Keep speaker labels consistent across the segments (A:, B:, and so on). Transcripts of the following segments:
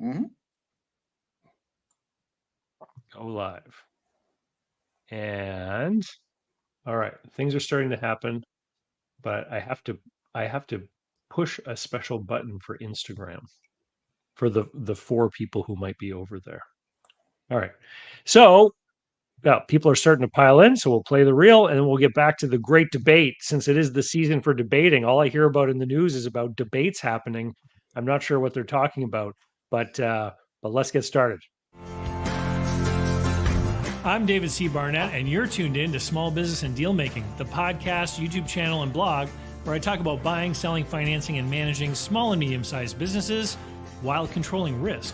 A: Mhm.
B: Go live. And all right, things are starting to happen, but I have to push a special button for Instagram for the four people who might be over there. All right. So people are starting to pile in, so we'll play the reel and then we'll get back to the great debate. Since it is the season for debating, all I hear about in the news is about debates happening. I'm not sure what they're talking about, but let's get started. I'm David C. Barnett, and you're tuned in to Small Business and Deal Making, the podcast, YouTube channel, and blog where I talk about buying, selling, financing, and managing small and medium-sized businesses while controlling risk.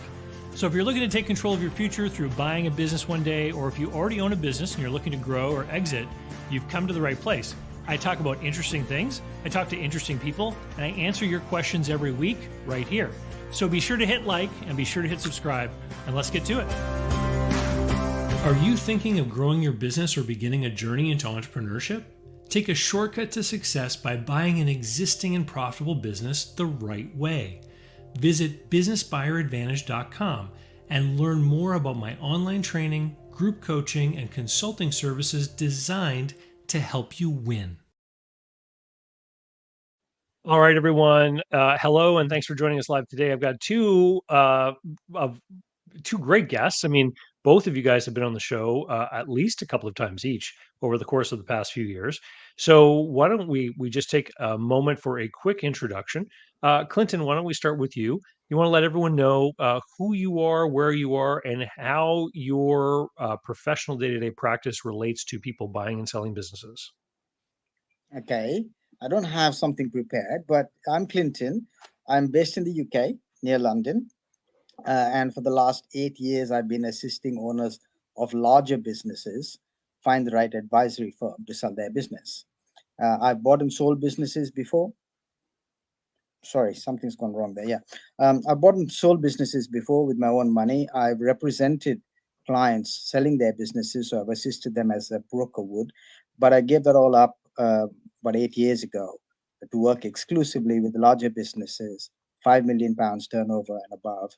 B: So if you're looking to take control of your future through buying a business one day, or if you already own a business and you're looking to grow or exit, you've come to the right place. I talk about interesting things, I talk to interesting people, and I answer your questions every week right here. So be sure to hit like and be sure to hit subscribe, and let's get to it. Are you thinking of growing your business or beginning a journey into entrepreneurship? Take a shortcut to success by buying an existing and profitable business the right way. Visit businessbuyeradvantage.com and learn more about my online training, group coaching, and consulting services designed to help you win. All right, everyone. Hello, and thanks for joining us live today. I've got two great guests. I mean, both of you guys have been on the show at least a couple of times each over the course of the past few years. So why don't we just take a moment for a quick introduction? Clinton, why don't we start with you? You want to let everyone know who you are, where you are, and how your professional day-to-day practice relates to people buying and selling businesses.
A: Okay. I don't have something prepared, but I'm Clinton. I'm based in the UK, near London. And for the last 8 years, I've been assisting owners of larger businesses find the right advisory firm to sell their business. I've bought and sold businesses before. Sorry, something's gone wrong there. Yeah. I've bought and sold businesses before with my own money. I've represented clients selling their businesses, so I've assisted them as a broker would. But I gave that all up about 8 years ago to work exclusively with larger businesses, £5 million turnover and above,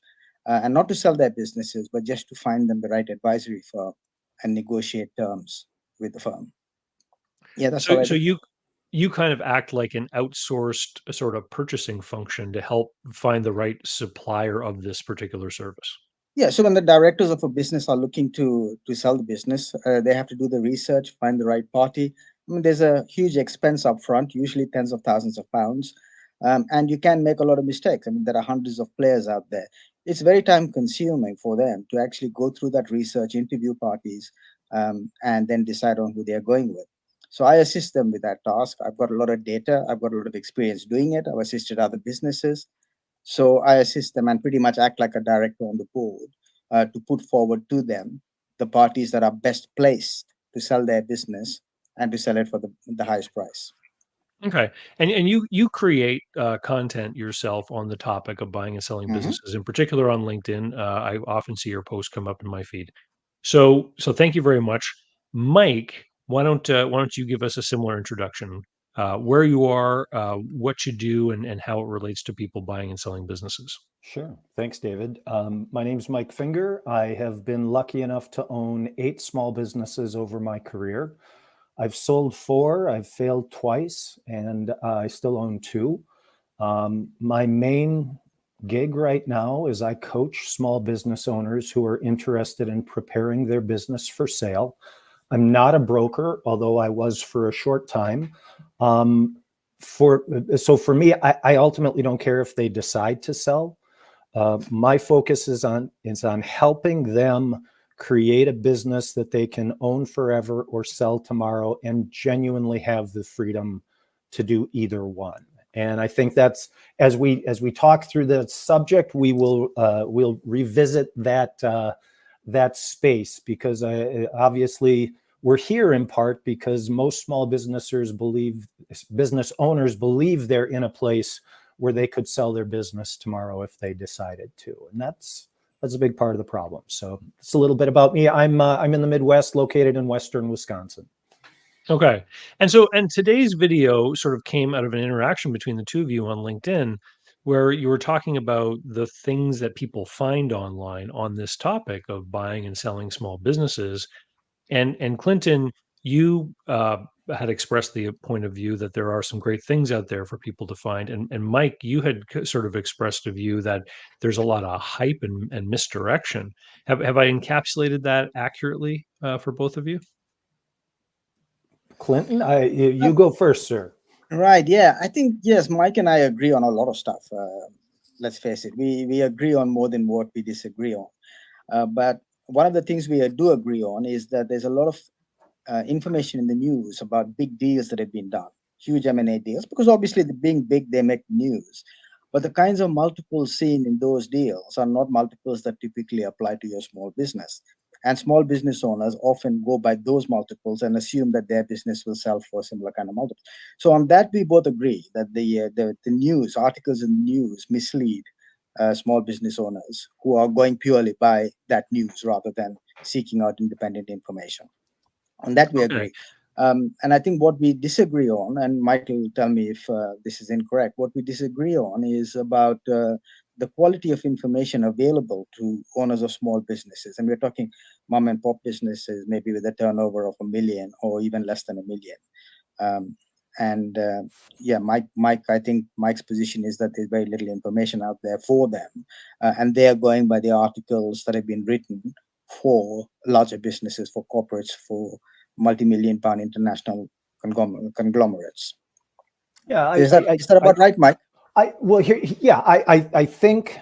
A: and not to sell their businesses, but just to find them the right advisory firm and negotiate terms with the firm. Yeah, that's all
B: So,
A: I
B: so
A: do.
B: you kind of act like an outsourced sort of purchasing function to help find the right supplier of this particular service.
A: Yeah, so when the directors of a business are looking to sell the business, they have to do the research, find the right party. I mean, there's a huge expense up front, usually tens of thousands of pounds, and you can make a lot of mistakes. I mean, there are hundreds of players out there. It's very time consuming for them to actually go through that research, interview parties, and then decide on who they are going with. So I assist them with that task. I've got a lot of data. I've got a lot of experience doing it. I've assisted other businesses, so I assist them and pretty much act like a director on the board to put forward to them the parties that are best placed to sell their business and to sell it for the highest price.
B: Okay, and you create content yourself on the topic of buying and selling
A: Hmm.
B: businesses, in particular on LinkedIn. I often see your posts come up in my feed. So thank you very much, Mike. Why don't you give us a similar introduction? Where you are, what you do, and how it relates to people buying and selling businesses.
C: Sure. Thanks, David. My name's Mike Finger. I have been lucky enough to own 8 small businesses over my career. I've sold 4, I've failed twice, and I still own 2. My main gig right now is I coach small business owners who are interested in preparing their business for sale. I'm not a broker, although I was for a short time. So for me, I ultimately don't care if they decide to sell. My focus is on helping them create a business that they can own forever or sell tomorrow and genuinely have the freedom to do either one. And I think that's, as we talk through the subject, we'll revisit that space, because obviously we're here in part because most small business owners believe they're in a place where they could sell their business tomorrow if they decided to. And that's a big part of the problem. So it's a little bit about me. I'm in the Midwest, located in Western Wisconsin.
B: Okay, and today's video sort of came out of an interaction between the two of you on LinkedIn, where you were talking about the things that people find online on this topic of buying and selling small businesses. And Clinton, you had expressed the point of view that there are some great things out there for people to find, and Mike, you had sort of expressed a view that there's a lot of hype and misdirection. Have I encapsulated that accurately for both of you?
C: Clinton, you go first, sir.
A: Right. Yeah. I think, yes, Mike and I agree on a lot of stuff. Let's face it, we agree on more than what we disagree on. But one of the things we do agree on is that there's a lot of information in the news about big deals that have been done, huge M&A deals, because obviously, being big, they make news. But the kinds of multiples seen in those deals are not multiples that typically apply to your small business. And small business owners often go by those multiples and assume that their business will sell for a similar kind of multiple. So on that, we both agree that the news articles in the news mislead small business owners who are going purely by that news rather than seeking out independent information. On that, we
B: Okay.
A: agree. And I think what we disagree on, and Michael, tell me if this is incorrect, what we disagree on is about the quality of information available to owners of small businesses. And we're talking mom and pop businesses, maybe with a turnover of 1 million or even less than 1 million. Um, and yeah, Mike, I think Mike's position is that there's very little information out there for them, and they are going by the articles that have been written for larger businesses, for corporates, for multi-million pound international conglomerates.
C: Yeah,
A: Is that about right, Mike?
C: well, here, yeah, I think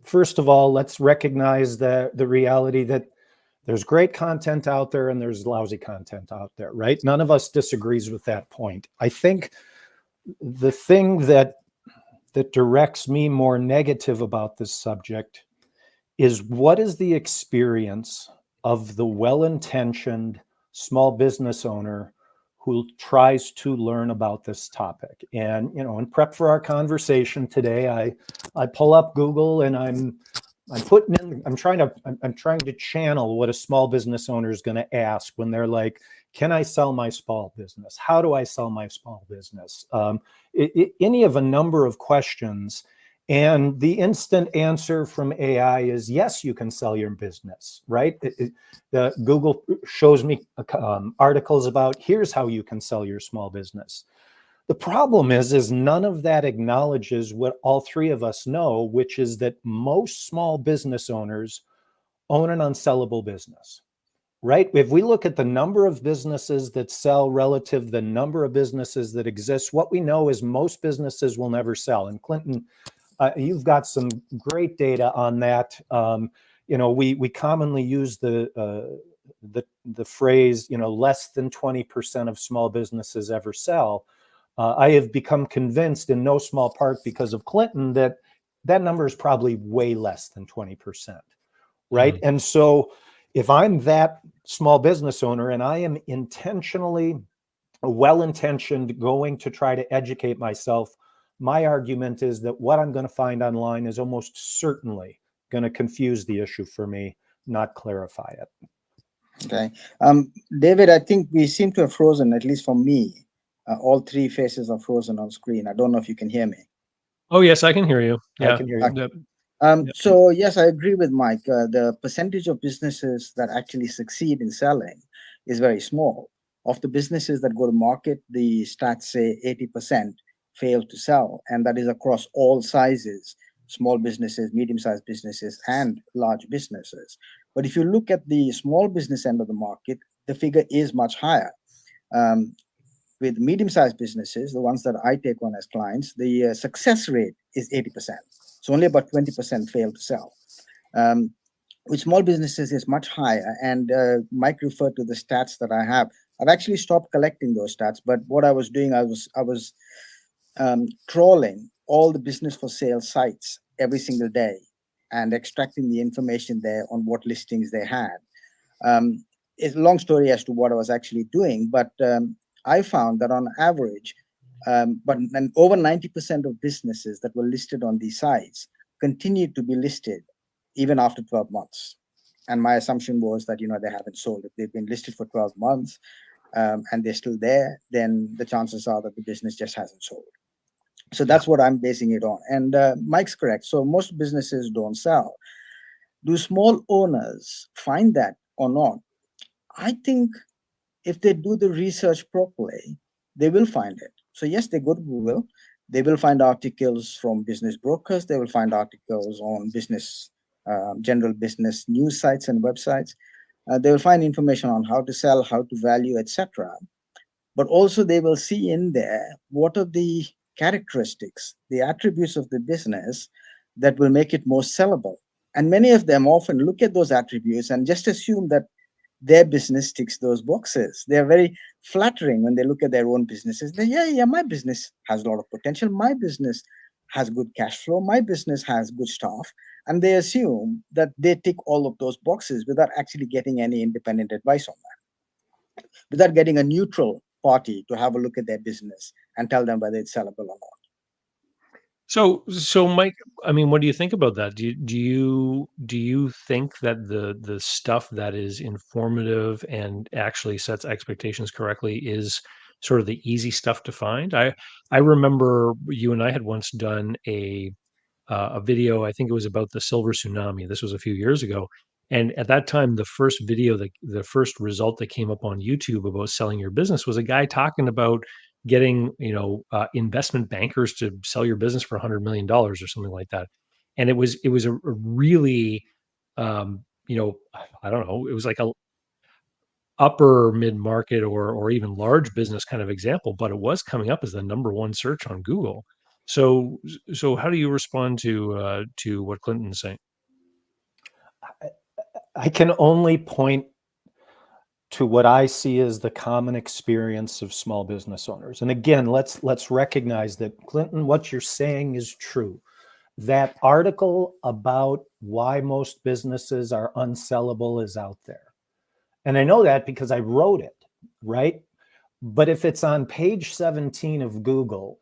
C: first of all, let's recognize the reality that there's great content out there and there's lousy content out there, right? None of us disagrees with that point. I think the thing that directs me more negative about this subject is what is the experience of the well-intentioned small business owner who tries to learn about this topic. And, you know, in prep for our conversation today, I pull up Google and I'm trying to channel what a small business owner is going to ask when they're like, can I sell my small business? How do I sell my small business? Any of a number of questions. And the instant answer from AI is yes, you can sell your business, right? Google shows me articles about here's how you can sell your small business. The problem is none of that acknowledges what all three of us know, which is that most small business owners own an unsellable business, right? If we look at the number of businesses that sell relative to the number of businesses that exist, what we know is most businesses will never sell. And Clinton, you've got some great data on that. You know, we commonly use the phrase, you know, less than 20% of small businesses ever sell. I have become convinced in no small part because of Clinton that number is probably way less than 20%, right? And so if I'm that small business owner and I am intentionally well-intentioned going to try to educate myself, my argument is that what I'm going to find online is almost certainly going to confuse the issue for me, not clarify it.
A: Okay. David, I think we seem to have frozen, at least for me. All three faces are frozen on screen. I don't know if you can hear me.
B: Oh, yes, I can hear you. Yeah.
C: I can hear you.
A: So yes, I agree with Mike. The percentage of businesses that actually succeed in selling is very small. Of the businesses that go to market, the stats say 80% fail to sell, and that is across all sizes: small businesses, medium-sized businesses, and large businesses. But if you look at the small business end of the market, the figure is much higher. With medium-sized businesses, the ones that I take on as clients, the success rate is 80%. So only about 20% fail to sell. With small businesses, is much higher. And Mike referred to the stats that I have. I've actually stopped collecting those stats, but what I was doing, I was trawling all the business for sale sites every single day and extracting the information there on what listings they had. It's a long story as to what I was actually doing, but I found that on average, but over 90% of businesses that were listed on these sites continued to be listed even after 12 months. And my assumption was that, you know, they haven't sold. If they've been listed for 12 months and they're still there, then the chances are that the business just hasn't sold. So that's what I'm basing it on. And Mike's correct. So most businesses don't sell. Do small owners find that or not? I think if they do the research properly, they will find it. So yes, they go to Google. They will find articles from business brokers. They will find articles on business, general business news sites and websites. They will find information on how to sell, how to value, etc. But also they will see in there what are the characteristics, the attributes of the business that will make it more sellable. And many of them often look at those attributes and just assume that their business ticks those boxes. They're very flattering when they look at their own businesses. They, yeah, my business has a lot of potential. My business has good cash flow. My business has good staff. And they assume that they tick all of those boxes without actually getting any independent advice on that, without getting a neutral party to have a look at their business and tell them whether it's sellable or not.
B: So Mike, I mean, what do you think about that? Do you think that the stuff that is informative and actually sets expectations correctly is sort of the easy stuff to find? I remember you and I had once done a video. I think it was about the silver tsunami. This was a few years ago. And at that time, the first video, the first result that came up on YouTube about selling your business was a guy talking about getting, investment bankers to sell your business for $100 million or something like that. And it was a really, I don't know, it was like a upper mid market or even large business kind of example, but it was coming up as the number one search on Google. So how do you respond to what Clinton's saying?
C: I can only point to what I see as the common experience of small business owners. And again, let's recognize that, Clinton, what you're saying is true. That article about why most businesses are unsellable is out there. And I know that because I wrote it, right? But if it's on page 17 of Google,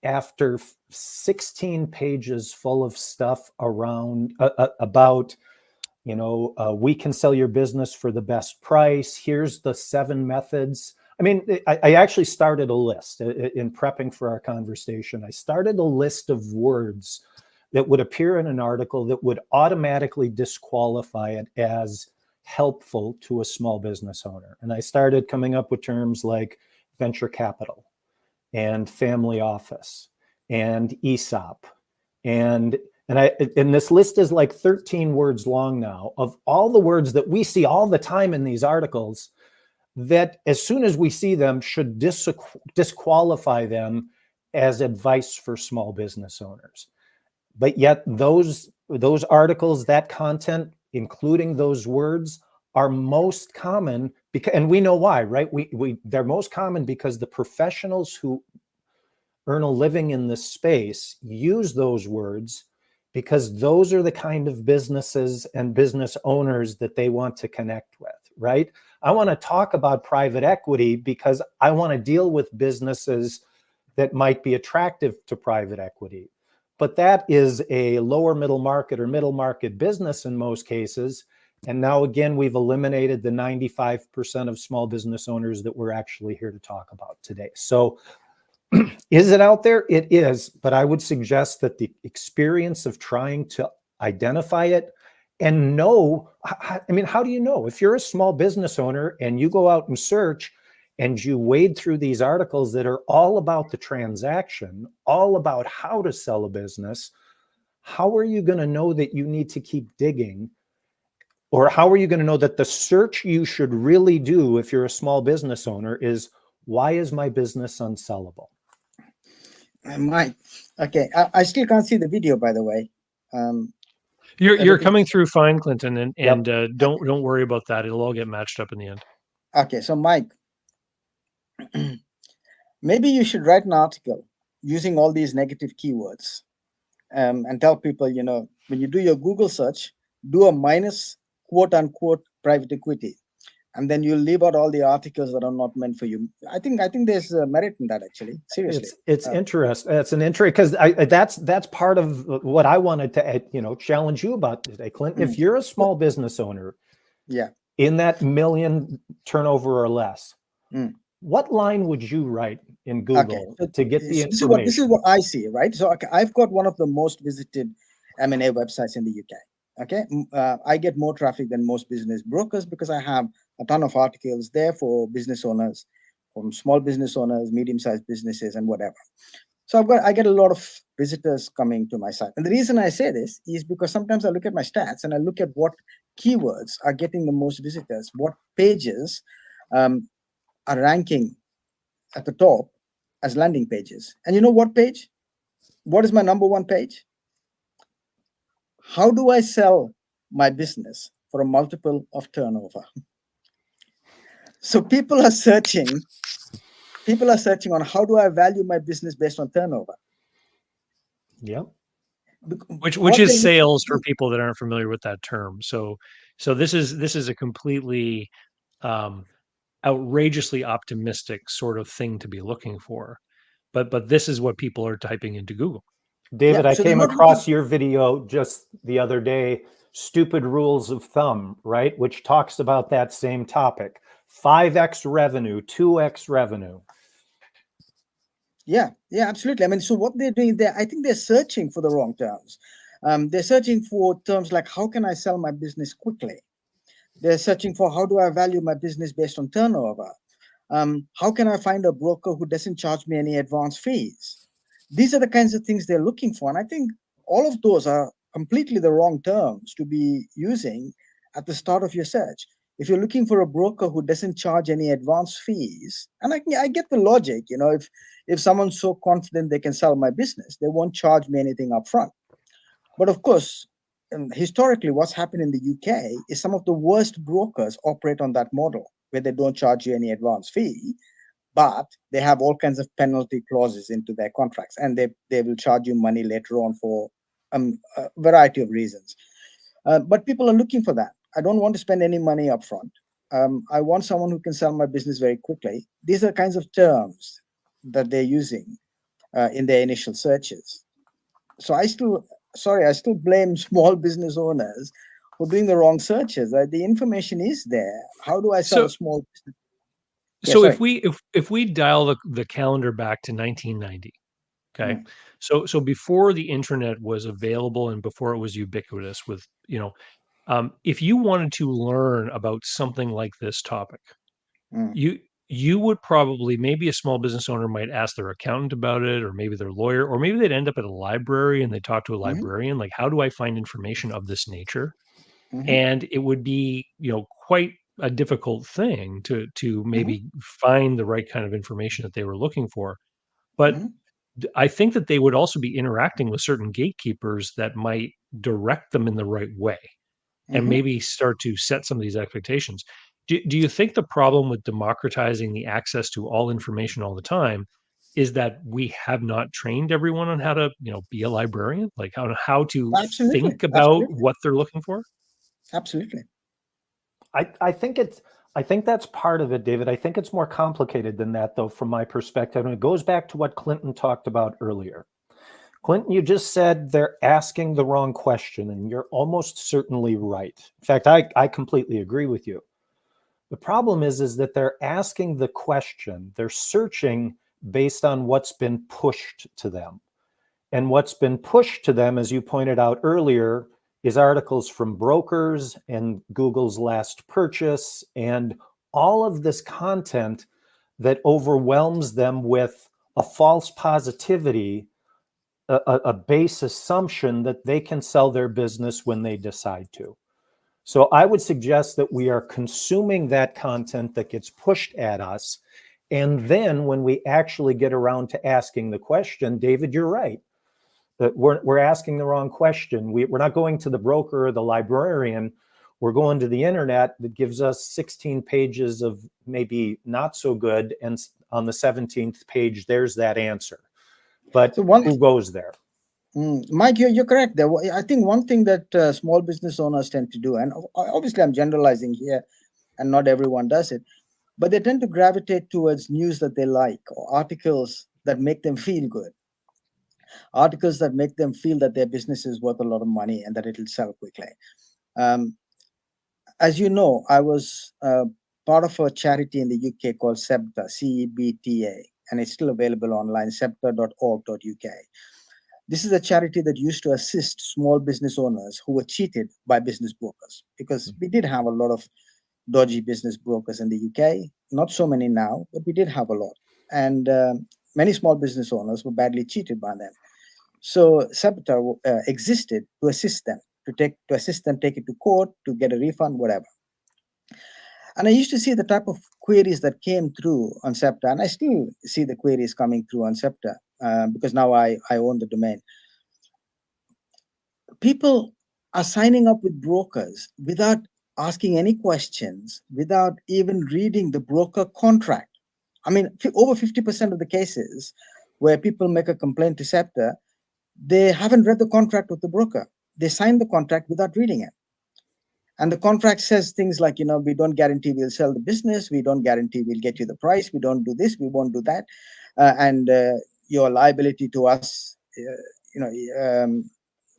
C: after 16 pages full of stuff around about, we can sell your business for the best price. Here's the 7 methods. I mean, I actually started a list in prepping for our conversation. I started a list of words that would appear in an article that would automatically disqualify it as helpful to a small business owner. And I started coming up with terms like venture capital and family office and ESOP. And this list is like 13 words long now of all the words that we see all the time in these articles that as soon as we see them should disqualify them as advice for small business owners. But yet those articles, that content, including those words, are most common because, and we know why, right? They're most common because the professionals who earn a living in this space use those words because those are the kind of businesses and business owners that they want to connect with, right? I want to talk about private equity because I want to deal with businesses that might be attractive to private equity. But that is a lower middle market or middle market business in most cases. And now, again, we've eliminated the 95% of small business owners that we're actually here to talk about today. So is it out there? It is. But I would suggest that the experience of trying to identify it and know, I mean, how do you know? If you're a small business owner and you go out and search and you wade through these articles that are all about the transaction, all about how to sell a business, how are you going to know that you need to keep digging? Or how are you going to know that the search you should really do if you're a small business owner is, why is my business unsellable?
A: Mike, okay, I still can't see the video, by the way.
B: You're coming through fine, Clinton, and
C: Yep.
B: don't worry about that. It'll all get matched up in the end.
A: Okay, so Mike, maybe you should write an article using all these negative keywords and tell people, when you do your Google search, do a minus quote unquote private equity, and then you'll leave out all the articles that are not meant for you. I think there's merit in that, actually. Seriously,
C: it's interesting. It's an interest because that's part of what I wanted to challenge you about today, Clint. If you're a small business owner,
A: yeah,
C: in that $1 million turnover or less, What line would you write in
A: Okay,
C: Google
A: so,
C: to get the
A: this is
C: information?
A: what I see, right? So okay, I've got one of the most visited M&A websites in the UK. Okay, I get more traffic than most business brokers because I have a ton of articles there for business owners, from small business owners, medium-sized businesses, and whatever. So I get a lot of visitors coming to my site. And the reason I say this is because sometimes I look at my stats and I look at what keywords are getting the most visitors, what pages are ranking at the top as landing pages. And you know what page? What is my number one page? How do I sell my business for a multiple of turnover? So people are searching on how do I value my business based on turnover.
C: Yeah.
B: Which
A: What they're
B: is
A: looking
B: sales
A: to
B: for
A: do.
B: people that aren't familiar with that term. So this is a completely um, outrageously optimistic sort of thing to be looking for. But this is what people are typing into Google.
A: Yeah,
C: David, I
A: so they're
C: came
A: not looking.
C: across your video just the other day, Stupid Rules of Thumb, right? Which talks about that same topic. 5x revenue, 2x revenue.
A: Yeah, absolutely. I mean, so what they're doing there, I think they're searching for the wrong terms. They're searching for terms like how can I sell my business quickly? They're searching for how do I value my business based on turnover? How can I find a broker who doesn't charge me any advance fees? These are the kinds of things they're looking for. And I think all of those are completely the wrong terms to be using at the start of your search. If you're looking for a broker who doesn't charge any advance fees, and I get the logic, if someone's so confident they can sell my business, they won't charge me anything up front. But of course, historically, what's happened in the UK is some of the worst brokers operate on that model where they don't charge you any advance fee, but they have all kinds of penalty clauses into their contracts, and they will charge you money later on for a variety of reasons. But people are looking for that. I don't want to spend any money up front. I want someone who can sell my business very quickly. These are kinds of terms that they're using in their initial searches. So I still blame small business owners for doing the wrong searches. The information is there. How do I sell
B: So
A: a small business? Yeah,
B: so
A: sorry.
B: if we dial the calendar back to 1990, okay,
A: Mm,
B: so before the internet was available and before it was ubiquitous with if you wanted to learn about something like this topic,
A: mm,
B: you would probably, maybe a small business owner might ask their accountant about it, or maybe their lawyer, or maybe they'd end up at a library and they talk to a
A: mhm,
B: librarian, like, how do I find information of this nature?
A: mhm,
B: And it would be, quite a difficult thing to
A: mhm,
B: maybe find the right kind of information that they were looking for. But
A: mhm,
B: I think that they would also be interacting with certain gatekeepers that might direct them in the right way and
A: mhm.
B: maybe start to set some of these expectations. Do you think the problem with democratizing the access to all information all the time is that we have not trained everyone on how to, be a librarian, like how to
A: Absolutely,
B: think about
A: absolutely,
B: what they're looking for?
A: absolutely.
C: I think I think that's part of it, David. I think it's more complicated than that, though, from my perspective. And it goes back to what Clinton talked about earlier. Clinton, you just said they're asking the wrong question, and you're almost certainly right. In fact, I completely agree with you. The problem is that they're asking the question, they're searching based on what's been pushed to them. And what's been pushed to them, as you pointed out earlier, is articles from brokers and Google's last purchase and all of this content that overwhelms them with a false positivity, a base assumption that they can sell their business when they decide to. So I would suggest that we are consuming that content that gets pushed at us. And then when we actually get around to asking the question, David, you're right. That we're asking the wrong question. We're not going to the broker or the librarian. We're going to the internet that gives us 16 pages of maybe not so good. And on the 17th page, there's that answer. But
A: So one,
C: who goes there?
A: Mike, you're correct there. I think one thing that small business owners tend to do, and obviously I'm generalizing here, and not everyone does it, but they tend to gravitate towards news that they like or articles that make them feel good, articles that make them feel that their business is worth a lot of money and that it'll sell quickly. Um, as you know, I was part of a charity in the UK called CEBTA, CEBTA, and it's still available online, cepta.org.uk. This is a charity that used to assist small business owners who were cheated by business brokers, because we did have a lot of dodgy business brokers in the UK. Not so many now, but we did have a lot. And many small business owners were badly cheated by them. So SEPTA existed to assist them, to assist them take it to court, to get a refund, whatever. And I used to see the type of queries that came through on SEPTA, and I still see the queries coming through on SEPTA because now I own the domain. People are signing up with brokers without asking any questions, without even reading the broker contract. I mean, over 50% of the cases where people make a complaint to SEPTA, they haven't read the contract with the broker. They sign the contract without reading it. And the contract says things like, we don't guarantee we'll sell the business. We don't guarantee we'll get you the price. We don't do this. We won't do that. And your liability to us,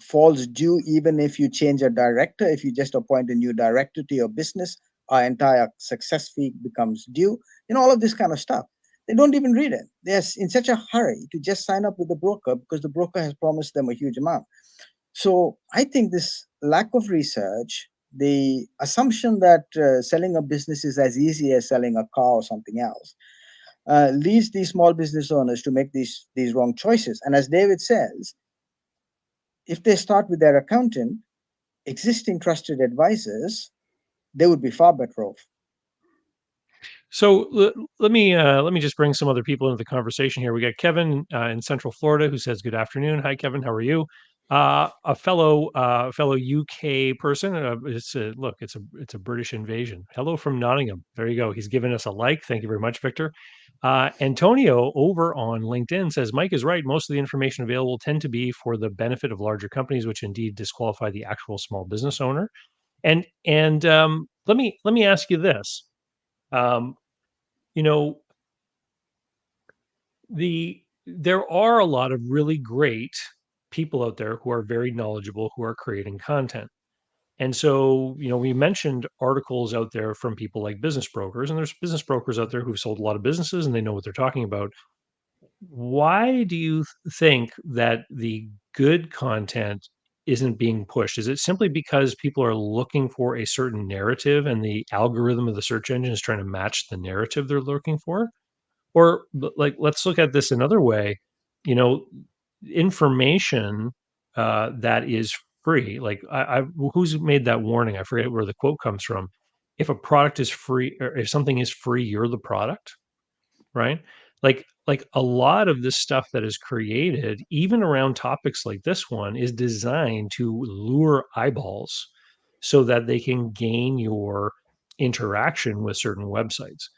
A: falls due even if you change a director. If you just appoint a new director to your business, our entire success fee becomes due. All of this kind of stuff. They don't even read it. They're in such a hurry to just sign up with the broker because the broker has promised them a huge amount. So I think this lack of research, the assumption that selling a business is as easy as selling a car or something else, leads these small business owners to make these wrong choices. And as David says, if they start with their accountant, existing trusted advisors, they would be far better off.
B: So let me just bring some other people into the conversation here. We got Kevin in Central Florida who says, "Good afternoon. Hi, Kevin. How are you?" A fellow UK person. It's a British invasion. Hello from Nottingham. There you go. He's given us a like. Thank you very much, Victor. Antonio over on LinkedIn says, "Mike is right. Most of the information available tend to be for the benefit of larger companies, which indeed disqualify the actual small business owner." And let me ask you this. There are a lot of really great people out there who are very knowledgeable, who are creating content. And so, we mentioned articles out there from people like business brokers, and there's business brokers out there who've sold a lot of businesses and they know what they're talking about. Why do you think that the good content isn't being pushed? Is it simply because people are looking for a certain narrative and the algorithm of the search engine is trying to match the narrative they're looking for? Or let's look at this another way. Information that is free. Like who's made that warning? I forget where the quote comes from. If a product is free, or if something is free, you're the product, right? Like a lot of this stuff that is created, even around topics like this one, is designed to lure eyeballs so that they can gain your interaction with certain websites.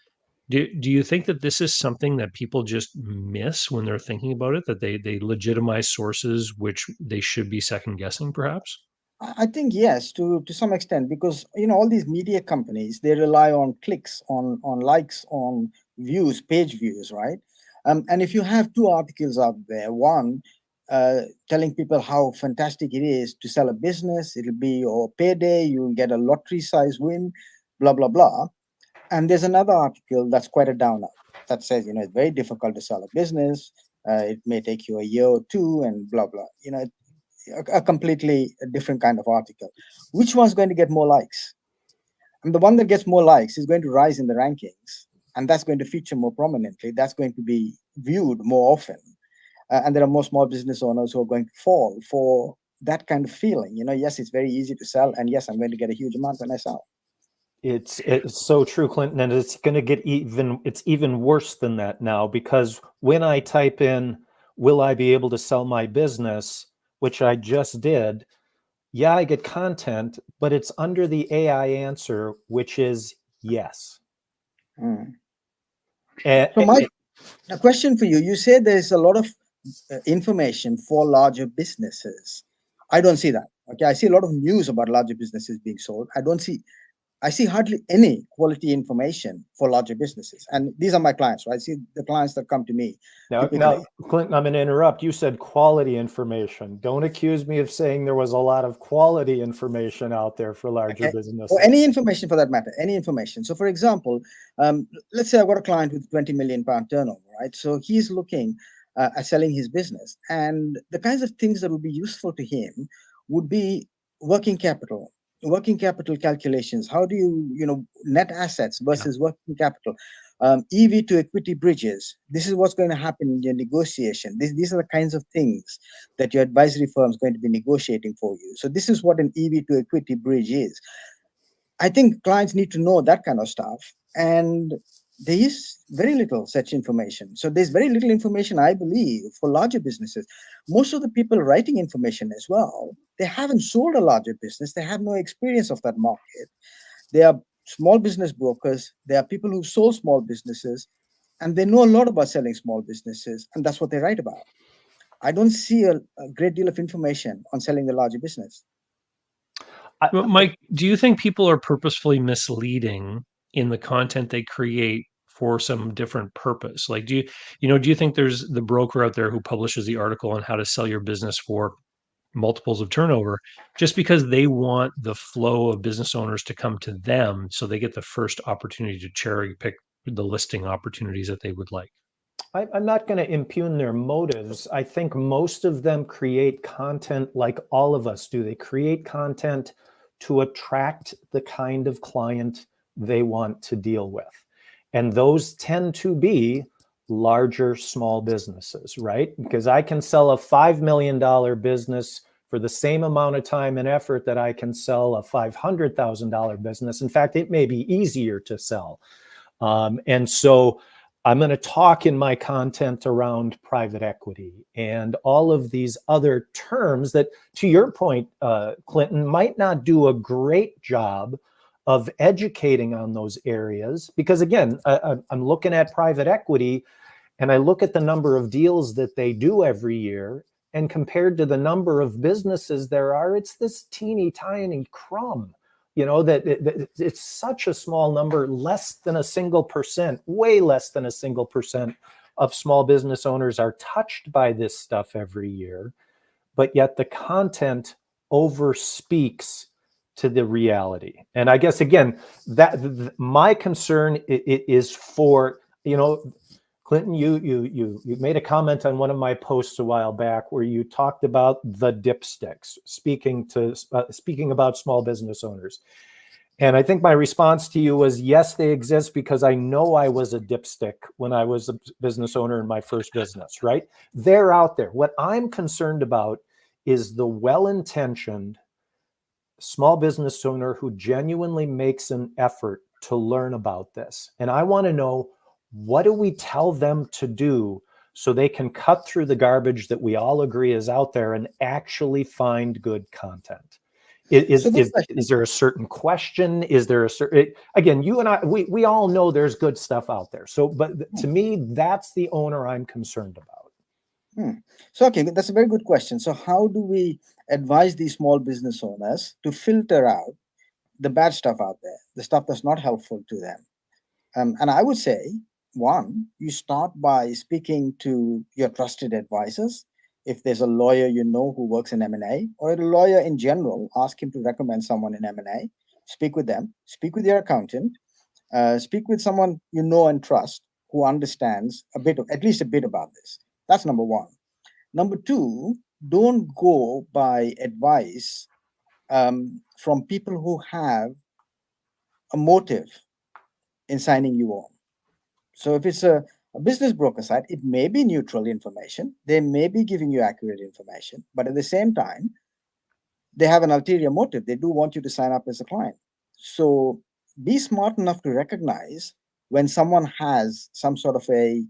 B: Do you think that this is something that people just miss when they're thinking about it, that they legitimize sources which they should be second guessing, perhaps?
A: I think yes, to some extent, because all these media companies, they rely on clicks, on likes, on views, page views, right? And if you have two articles out there, one telling people how fantastic it is to sell a business, it'll be your payday, you'll get a lottery size win, blah blah blah. And there's another article that's quite a downer that says, it's very difficult to sell a business. It may take you a year or two, and blah blah. A completely different kind of article. Which one's going to get more likes? And the one that gets more likes is going to rise in the rankings, and that's going to feature more prominently. That's going to be viewed more often. And there are more small business owners who are going to fall for that kind of feeling. Yes, it's very easy to sell, and yes, I'm going to get a huge amount when I sell.
C: It's so true, Clinton, and it's going to get even worse than that now, because when I type in, will I be able to sell my business, which I just did, yeah, I get content, but it's under the AI answer, which is yes.
A: So my question for you, you say there's a lot of information for larger businesses. I don't see that. Okay, I see a lot of news about larger businesses being sold. I don't see I see hardly any quality information for larger businesses. And these are my clients, right? I see the clients that come to me
C: Now,
A: typically.
C: Clinton, I'm going to interrupt. You said quality information. Don't accuse me of saying there was a lot of quality information out there for larger
A: Okay. Or
C: businesses.
A: any information for that matter, any information. So, for example, let's say I've got a client with 20 million pound turnover, right? So he's looking at selling his business, and the kinds of things that would be useful to him would be working capital, working capital calculations. How do you net assets
B: Yeah.
A: versus working capital, EV to equity bridges. This is what's going to happen in your negotiation. These are the kinds of things that your advisory firm is going to be negotiating for you. So this is what an EV to equity bridge is. I think clients need to know that kind of stuff, and there is very little such information. So there's very little information, I believe, for larger businesses. Most of the people writing information as well, they haven't sold a larger business. They have no experience of that market. They are small business brokers. They are people who sold small businesses, and they know a lot about selling small businesses, and that's what they write about. I don't see a great deal of information on selling the larger business.
B: Well, Mike, do you think people are purposefully misleading in the content they create for some different purpose? Like, do you think there's the broker out there who publishes the article on how to sell your business for multiples of turnover just because they want the flow of business owners to come to them so they get the first opportunity to cherry pick the listing opportunities that they would like?
C: I'm not going to impugn their motives. I think most of them create content like all of us do. They create content to attract the kind of client they want to deal with. And those tend to be larger small businesses, right? Because I can sell a $5 million business for the same amount of time and effort that I can sell a $500,000 business. In fact, it may be easier to sell. And so I'm going to talk in my content around private equity and all of these other terms that, to your point, Clinton, might not do a great job of educating on those areas. Because again, I'm looking at private equity and I look at the number of deals that they do every year. And compared to the number of businesses there are, it's this teeny tiny crumb. That it's such a small number, less than a single percent, way less than a single percent of small business owners are touched by this stuff every year. But yet the content overspeaks to the reality. And I guess, again, that my concern is for, Clinton, you made a comment on one of my posts a while back where you talked about the dipsticks, speaking about small business owners. And I think my response to you was, yes, they exist because I know I was a dipstick when I was a business owner in my first business, right? They're out there. What I'm concerned about is the well-intentioned small business owner who genuinely makes an effort to learn about this. And I want to know, what do we tell them to do so they can cut through the garbage that we all agree is out there and actually find good content? Is there a certain question? Is there a certain, again, you and I, we all know there's good stuff out there. So, but to me, that's the owner I'm concerned about.
A: So, okay, that's a very good question. So how do we advise these small business owners to filter out the bad stuff out there, the stuff that's not helpful to them? And I would say, one, you start by speaking to your trusted advisors. If there's a lawyer who works in M&A, or a lawyer in general, ask him to recommend someone in M&A. Speak with them. Speak with your accountant. Speak with someone you know and trust who understands at least a bit about this. That's number one. Number two, don't go by advice from people who have a motive in signing you on. So if it's a business broker site, it may be neutral information. They may be giving you accurate information, but at the same time, they have an ulterior motive. They do want you to sign up as a client. So be smart enough to recognize when someone has some sort of a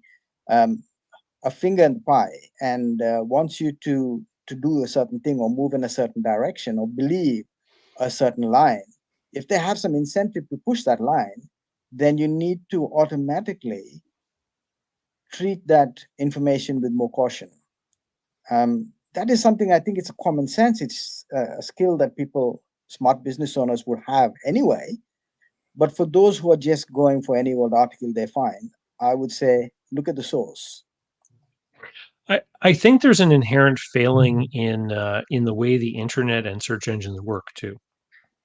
A: finger in the pie and wants you to do a certain thing or move in a certain direction or believe a certain line. If they have some incentive to push that line, then you need to automatically treat that information with more caution. That is something I think it's a common sense. It's a skill that smart business owners would have anyway. But for those who are just going for any old article they find, I would say look at the source.
B: I think there's an inherent failing in the way the internet and search engines work too.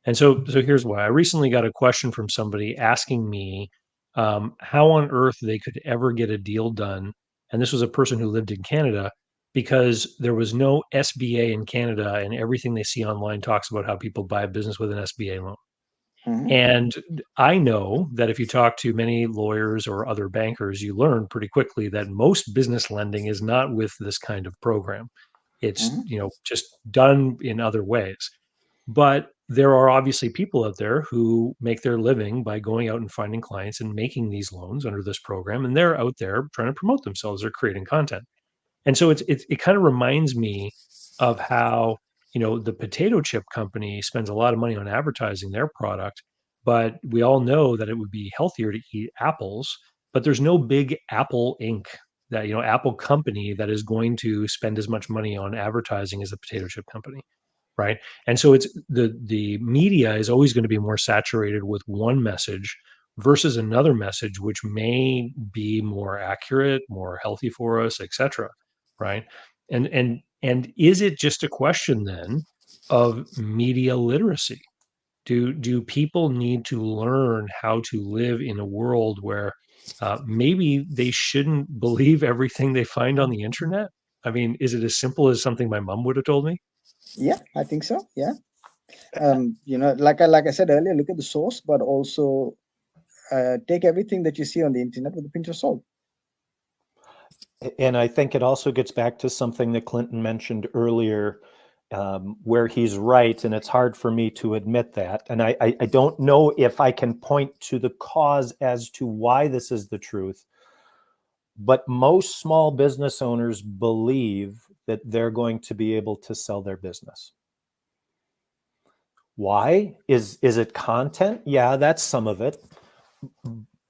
B: And so here's why. I recently got a question from somebody asking me how on earth they could ever get a deal done. And this was a person who lived in Canada because there was no SBA in Canada, and everything they see online talks about how people buy a business with an SBA loan.
A: Mhm,
B: And I know that if you talk to many lawyers or other bankers, you learn pretty quickly that most business lending is not with this kind of program. It's,
A: mhm,
B: just done in other ways. But there are obviously people out there who make their living by going out and finding clients and making these loans under this program, and they're out there trying to promote themselves or creating content. And so it kind of reminds me of how, the potato chip company spends a lot of money on advertising their product, but we all know that it would be healthier to eat apples, but there's no big Apple Inc. that, Apple company that is going to spend as much money on advertising as a potato chip company. Right. And so it's the media is always going to be more saturated with one message versus another message, which may be more accurate, more healthy for us, et cetera. Right. And is it just a question then of media literacy? Do people need to learn how to live in a world where maybe they shouldn't believe everything they find on the internet? I mean, is it as simple as something my mom would have told me?
A: yeah, I think so. Yeah. Like I said earlier, look at the source, but also take everything that you see on the internet with a pinch of salt.
C: And I think it also gets back to something that Clinton mentioned earlier, where he's right, and it's hard for me to admit that. And I don't know if I can point to the cause as to why this is the truth, but most small business owners believe that they're going to be able to sell their business. Why? Is it content? Yeah, that's some of it.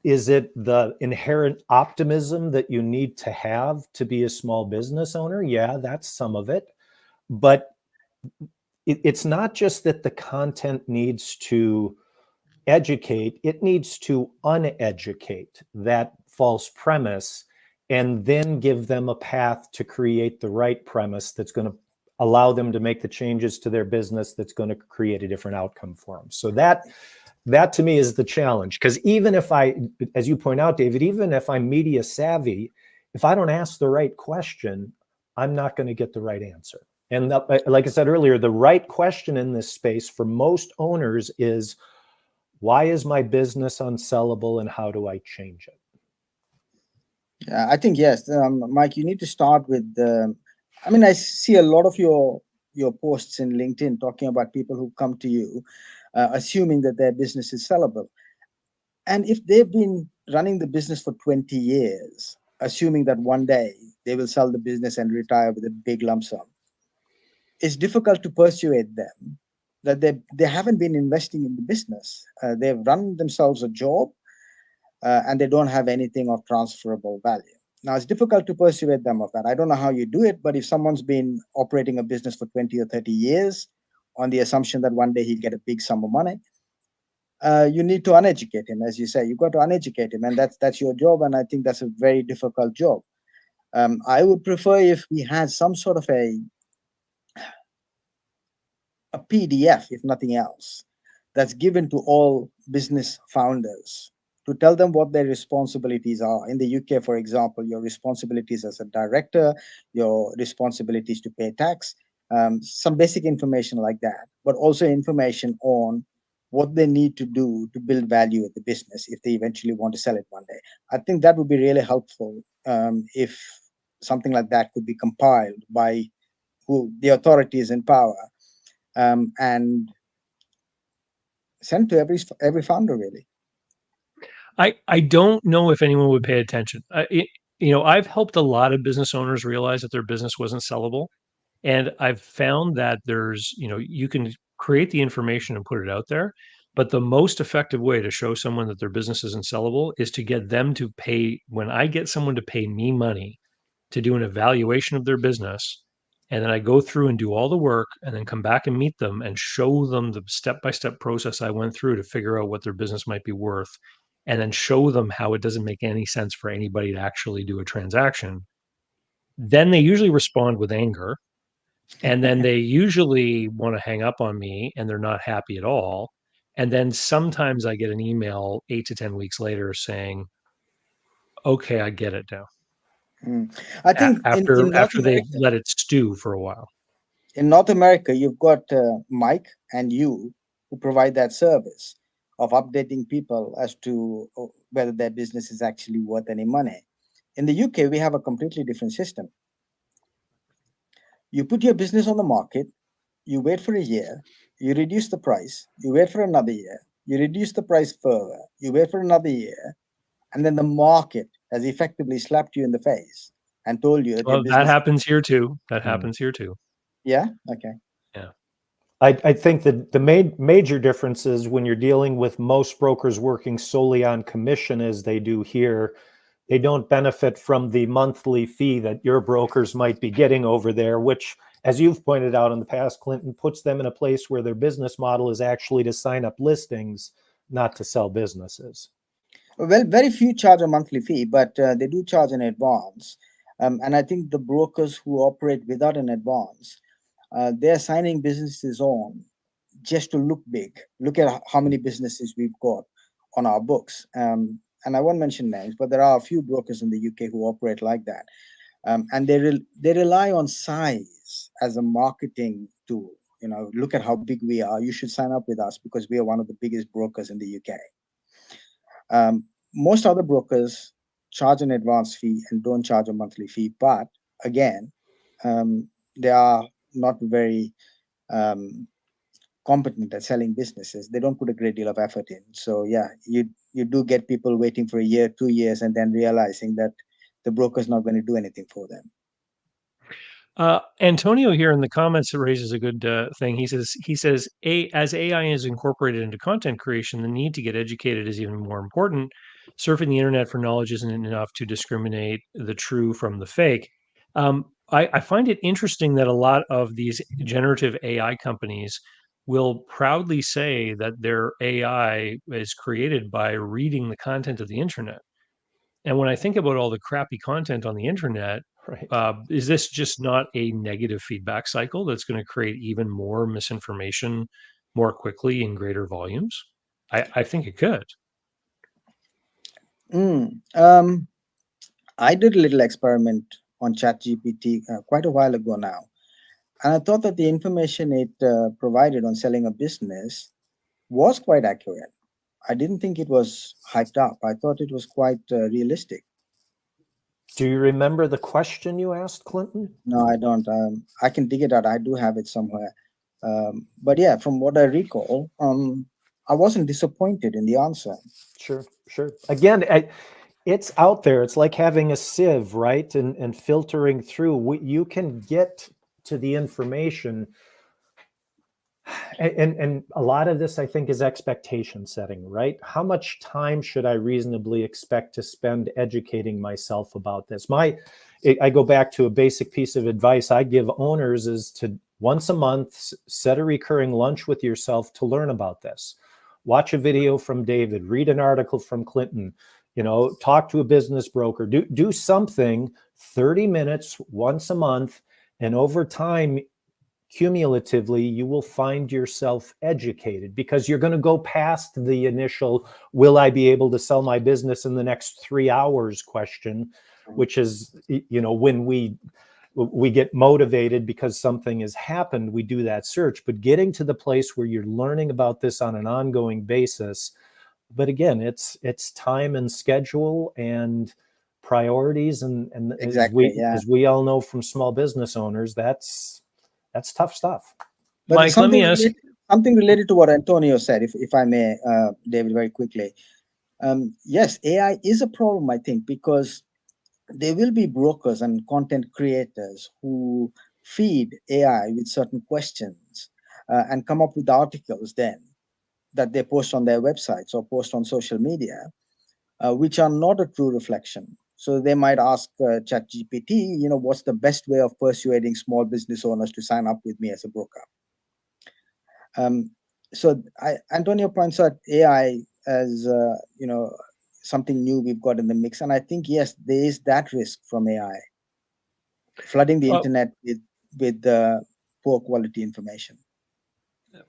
C: Is it the inherent optimism that you need to have to be a small business owner? Yeah, that's some of it. But it's not just that the content needs to educate, it needs to uneducate that false premise and then give them a path to create the right premise that's going to allow them to make the changes to their business that's going to create a different outcome for them. So that to me is the challenge, because even if as you point out, David, even if I'm media savvy, if I don't ask the right question, I'm not going to get the right answer. And like I said earlier, the right question in this space for most owners is, why is my business unsellable and how do I change it?
A: I think yes, Mike. You need to start with. I mean, I see a lot of your posts in LinkedIn talking about people who come to you, assuming that their business is sellable, and if they've been running the business for 20 years, assuming that one day they will sell the business and retire with a big lump sum, it's difficult to persuade them that they haven't been investing in the business. They've run themselves a job, and they don't have anything of transferable value. Now, it's difficult to persuade them of that. I don't know how you do it, but if someone's been operating a business for 20 or 30 years on the assumption that one day he'll get a big sum of money, you need to uneducate him. As you say, you've got to uneducate him, and that's your job. And I think that's a very difficult job. I would prefer if we had some sort of a PDF, if nothing else, that's given to all business founders to tell them what their responsibilities are. In the UK, for example, your responsibilities as a director, your responsibilities to pay tax, some basic information like that, but also information on what they need to do to build value at the business if they eventually want to sell it one day. I think that would be really helpful if something like that could be compiled by who the authorities in power, and sent to every founder really.
B: I don't know if anyone would pay attention. I've helped a lot of business owners realize that their business wasn't sellable, and I've found that you can create the information and put it out there, but the most effective way to show someone that their business isn't sellable is to get them to pay. When I get someone to pay me money to do an evaluation of their business, And then I go through and do all the work and then come back and meet them and show them the step-by-step process I went through to figure out what their business might be worth, and then show them how it doesn't make any sense for anybody to actually do a transaction. Then they usually respond with anger. And then they usually want to hang up on me and they're not happy at all. And then sometimes I get an email 8 to 10 weeks later saying, okay, I get it now.
A: I think in North
B: After they've
A: America,
B: let it stew for a while.
A: you've got Mike and you who provide that service of updating people as to whether their business is actually worth any money. In the UK, we have a completely different system. You put your business on the market, you wait for a year, you reduce the price, you wait for another year, you reduce the price further, you wait for another year, and then the market has effectively slapped you in the face and told you that your
B: Well, that
A: business.
B: happens here too. That
C: Hmm.
B: happens here too.
A: Yeah. Okay.
B: Yeah.
C: I think that the major difference is when you're dealing with most brokers working solely on commission as they do here, they don't benefit from the monthly fee that your brokers might be getting over there, which, as you've pointed out in the past, Clinton, puts them in a place where their business model is actually to sign up listings, not to sell businesses.
A: Well, very few charge a monthly fee, but they do charge in advance. And I think the brokers who operate without an advance, they're signing businesses on just to look big. Look at how many businesses we've got on our books. And I won't mention names, but there are a few brokers in the UK who operate like that. And they rely on size as a marketing tool. Look at how big we are. You should sign up with us because we are one of the biggest brokers in the UK. Most other brokers charge an advance fee and don't charge a monthly fee, but again, they are not very competent at selling businesses. They don't put a great deal of effort in. So yeah, you do get people waiting for a year, 2 years, and then realizing that the broker's not going to do anything for them.
B: Antonio here in the comments raises a good thing. He says, as AI is incorporated into content creation, the need to get educated is even more important. Surfing the internet for knowledge isn't enough to discriminate the true from the fake. I find it interesting that a lot of these generative AI companies will proudly say that their AI is created by reading the content of the internet. And when I think about all the crappy content on the internet,
C: Right.
B: is this just not a negative feedback cycle that's going to create even more misinformation more quickly in greater volumes? I think it could.
A: I did a little experiment on ChatGPT quite a while ago now, and I thought that the information it provided on selling a business was quite accurate. I didn't think it was hyped up. I thought it was quite realistic.
C: Do you remember the question you asked, Clinton?
A: No, I don't. I can dig it out. I do have it somewhere. But yeah, from what I recall, I wasn't disappointed in the answer.
C: Sure. Again, it's out there. It's like having a sieve, right? And filtering through. You can get to the information. And a lot of this, I think, is expectation setting, right? How much time should I reasonably expect to spend educating myself about this? I go back to a basic piece of advice I give owners is to once a month, set a recurring lunch with yourself to learn about this. Watch a video from David, read an article from Clinton, talk to a business broker, do something 30 minutes once a month. And over time, cumulatively, you will find yourself educated because you're going to go past the initial, will I be able to sell my business in the next 3 hours question, which is, when we get motivated because something has happened, we do that search. But getting to the place where you're learning about this on an ongoing basis, but again, it's time and schedule and priorities, and
A: Exactly.
C: as we all know from small business owners, that's tough stuff.
A: But
B: Mike, let me ask.
A: something related to what Antonio said, if I may, David, very quickly. Yes, AI is a problem, I think, because there will be brokers and content creators who feed AI with certain questions and come up with articles then that they post on their websites or post on social media, which are not a true reflection So they might ask ChatGPT, what's the best way of persuading small business owners to sign up with me as a broker? So Antonio points out AI as something new we've got in the mix, and I think yes, there is that risk from AI flooding the internet with poor quality information.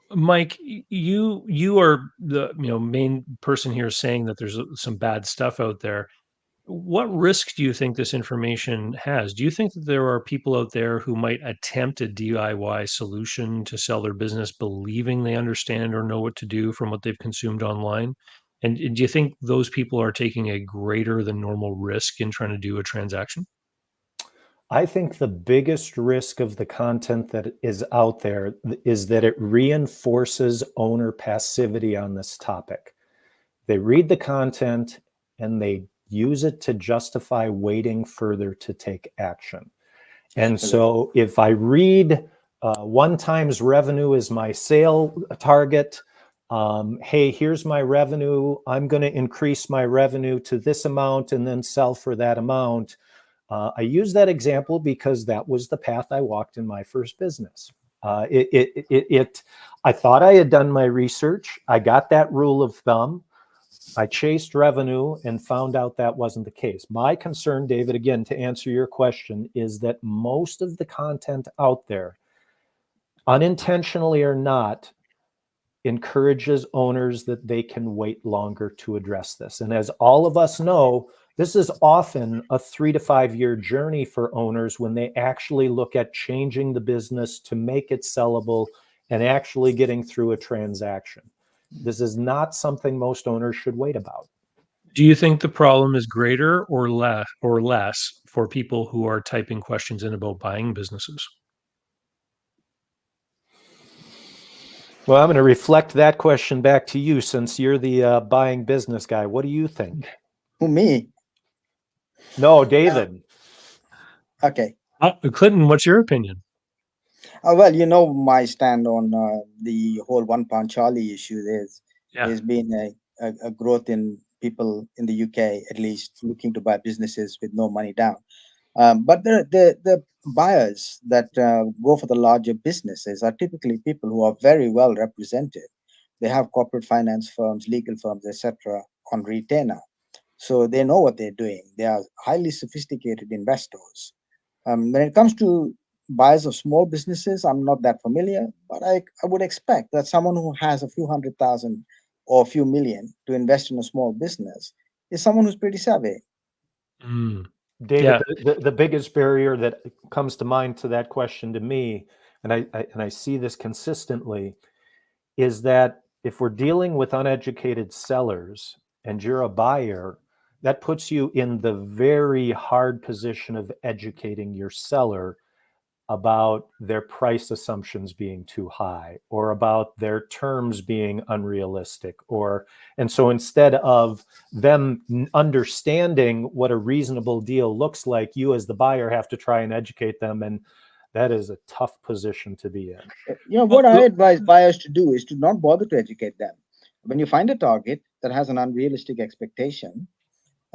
B: Mike, you are the main person here saying that there's some bad stuff out there. What risk do you think this information has? Do you think that there are people out there who might attempt a DIY solution to sell their business, believing they understand or know what to do from what they've consumed online? And do you think those people are taking a greater than normal risk in trying to do a transaction?
C: I think the biggest risk of the content that is out there is that it reinforces owner passivity on this topic. They read the content and they use it to justify waiting further to take action. And so if I read 1 times revenue is my sale target, hey, here's my revenue, I'm going to increase my revenue to this amount and then sell for that amount. I use that example because that was the path I walked in my first business. I thought I had done my research. I got that rule of thumb. I chased revenue and found out that wasn't the case. My concern, David, again, to answer your question, is that most of the content out there, unintentionally or not, encourages owners that they can wait longer to address this. And as all of us know, this is often a 3 to 5 year journey for owners when they actually look at changing the business to make it sellable and actually getting through a transaction. This is not something most owners should wait about.
B: Do you think the problem is greater or less for people who are typing questions in about buying businesses?
C: Well, I'm going to reflect that question back to you since you're the buying business guy. What do you think?
A: Who, me?
C: No, David.
A: Okay.
B: Clinton, what's your opinion?
A: Well, my stand on the whole £1 Charlie issue. There's been a growth in people in the UK, at least, looking to buy businesses with no money down. But the buyers that go for the larger businesses are typically people who are very well represented. They have corporate finance firms, legal firms, etc., on retainer. So they know what they're doing. They are highly sophisticated investors. When it comes to buyers of small businesses, I'm not that familiar, but I would expect that someone who has a few 100,000 or a few million to invest in a small business is someone who's pretty savvy.
C: David, the biggest barrier that comes to mind to that question to me, and I see this consistently, is that if we're dealing with uneducated sellers and you're a buyer, that puts you in the very hard position of educating your seller about their price assumptions being too high or about their terms being unrealistic. And so instead of them understanding what a reasonable deal looks like, you as the buyer have to try and educate them. And that is a tough position to be in.
A: What I advise buyers to do is to not bother to educate them. When you find a target that has an unrealistic expectation,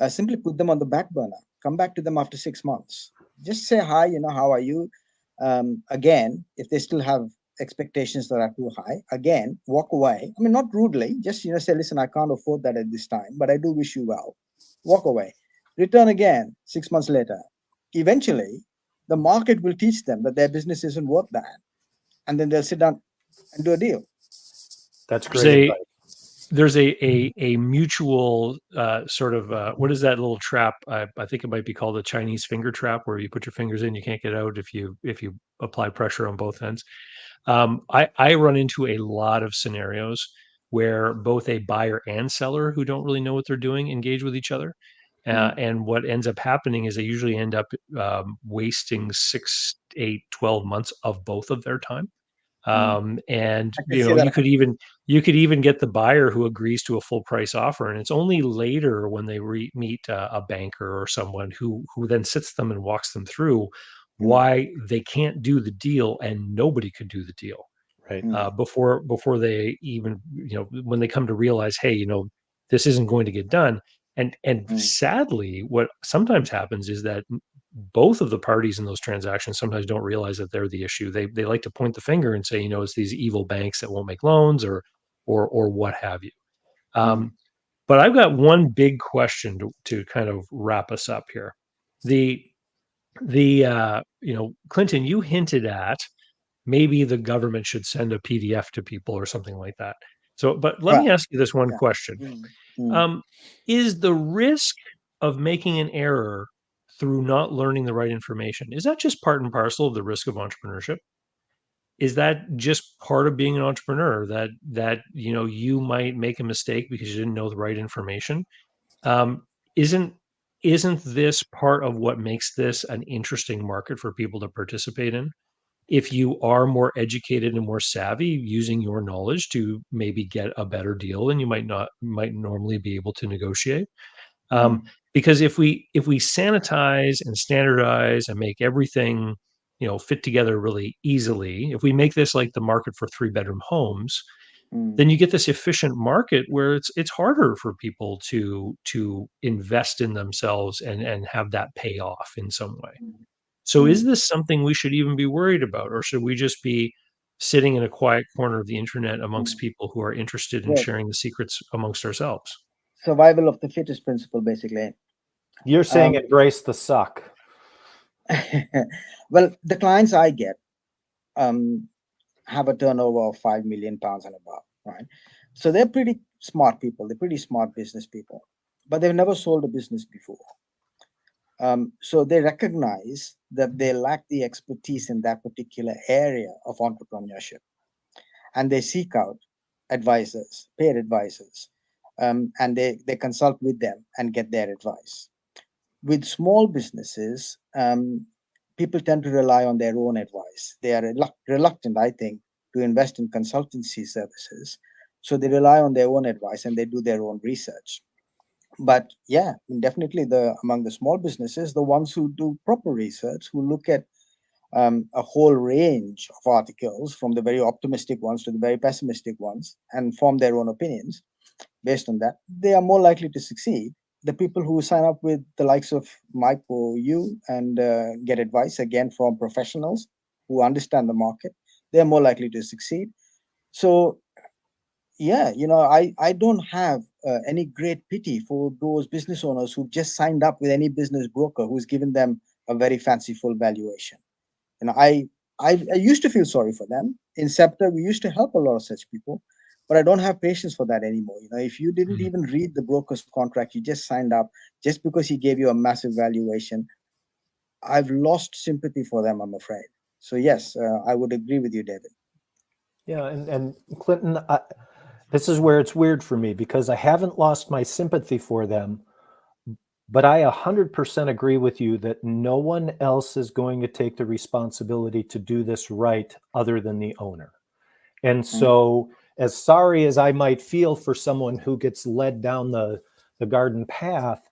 A: simply put them on the back burner. Come back to them after 6 months. Just say hi, how are you? Again, if they still have expectations that are too high, again, walk away. I mean, not rudely, just say, listen, I can't afford that at this time, but I do wish you well. Walk away. Return again 6 months later. Eventually, the market will teach them that their business isn't worth that. And then they'll sit down and do a deal.
C: That's great advice.
B: There's a mutual sort of what is that little trap? I think it might be called a Chinese finger trap, where you put your fingers in, you can't get out if you apply pressure on both ends. I run into a lot of scenarios where both a buyer and seller who don't really know what they're doing engage with each other. And what ends up happening is they usually end up wasting 6, 8, 12 months of both of their time. And you could even get the buyer who agrees to a full price offer, and it's only later when they meet a banker or someone who then sits them and walks them through why they can't do the deal, and nobody could do the deal before they even when they come to realize, hey, this isn't going to get done. And
A: Mm.
B: sadly, what sometimes happens is that both of the parties in those transactions sometimes don't realize that they're the issue. They like to point the finger and say, it's these evil banks that won't make loans or what have you.
A: Mm.
B: But I've got one big question to kind of wrap us up here. Clinton, you hinted at maybe the government should send a PDF to people or something like that. So, but let me
A: Well,
B: ask you this one
A: yeah.
B: question.
A: Mm. Mm.
B: Um, is the risk of making an error through not learning the right information, is that just part and parcel of the risk of entrepreneurship? Is that just part of being an entrepreneur that you might make a mistake because you didn't know the right information? Um, isn't isn't this part of what makes this an interesting market for people to participate in? If you are more educated and more savvy, using your knowledge to maybe get a better deal than you might normally be able to negotiate.
A: Mm.
B: Because if we sanitize and standardize and make everything fit together really easily, if we make this like the market for 3-bedroom homes,
A: Mm.
B: then you get this efficient market where it's harder for people to invest in themselves and have that pay off in some way. So is
A: Mm.
B: this something we should even be worried about, or should we just be sitting in a quiet corner of the internet amongst
A: Mm.
B: people who are interested in
A: Yes.
B: sharing the secrets amongst ourselves?
A: Survival of the fittest principle, basically.
C: You're saying
A: Um,
C: embrace the suck.
A: well, the clients I get um, have a turnover of £5 million and above, right? So they're pretty smart people. They're pretty smart business people, but they've never sold a business before. So they recognize that they lack the expertise in that particular area of entrepreneurship, and they seek out advisors, paid advisors, and they consult with them and get their advice. With small businesses, people tend to rely on their own advice. They are reluctant, I think, to invest in consultancy services. So they rely on their own advice and they do their own research. But yeah, definitely the among the small businesses, the ones who do proper research, who look at a whole range of articles, from the very optimistic ones to the very pessimistic ones, and form their own opinions based on that, they are more likely to succeed. The people who sign up with the likes of Mike or you and get advice again from professionals who understand the market, they're more likely to succeed. So yeah, I don't have any great pity for those business owners who just signed up with any business broker who's given them a very fanciful valuation. You know, I used to feel sorry for them. In SEPTA, we used to help a lot of such people, but I don't have patience for that anymore. If you didn't
B: Mm.
A: even read the broker's contract, you just signed up just because he gave you a massive valuation. I've lost sympathy for them, I'm afraid. So yes, I would agree with you, David.
C: Yeah, and Clinton, this is where it's weird for me because I haven't lost my sympathy for them, but I 100% agree with you that no one else is going to take the responsibility to do this right other than the owner. And
A: Mm.
C: so, as sorry as I might feel for someone who gets led down the garden path,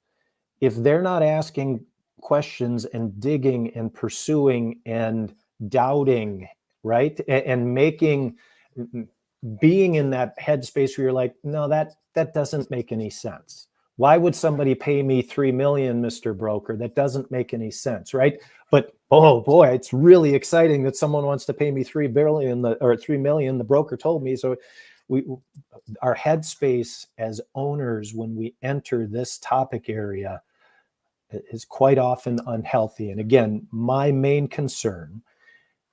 C: if they're not asking questions and digging and pursuing and doubting, right? And making, being in that headspace where you're like, no, that doesn't make any sense. Why would somebody pay me 3 million, Mr. Broker? That doesn't make any sense, right? But oh boy, it's really exciting that someone wants to pay me 3 billion or 3 million. The broker told me. So we, our headspace as owners when we enter this topic area is quite often unhealthy. And again, my main concern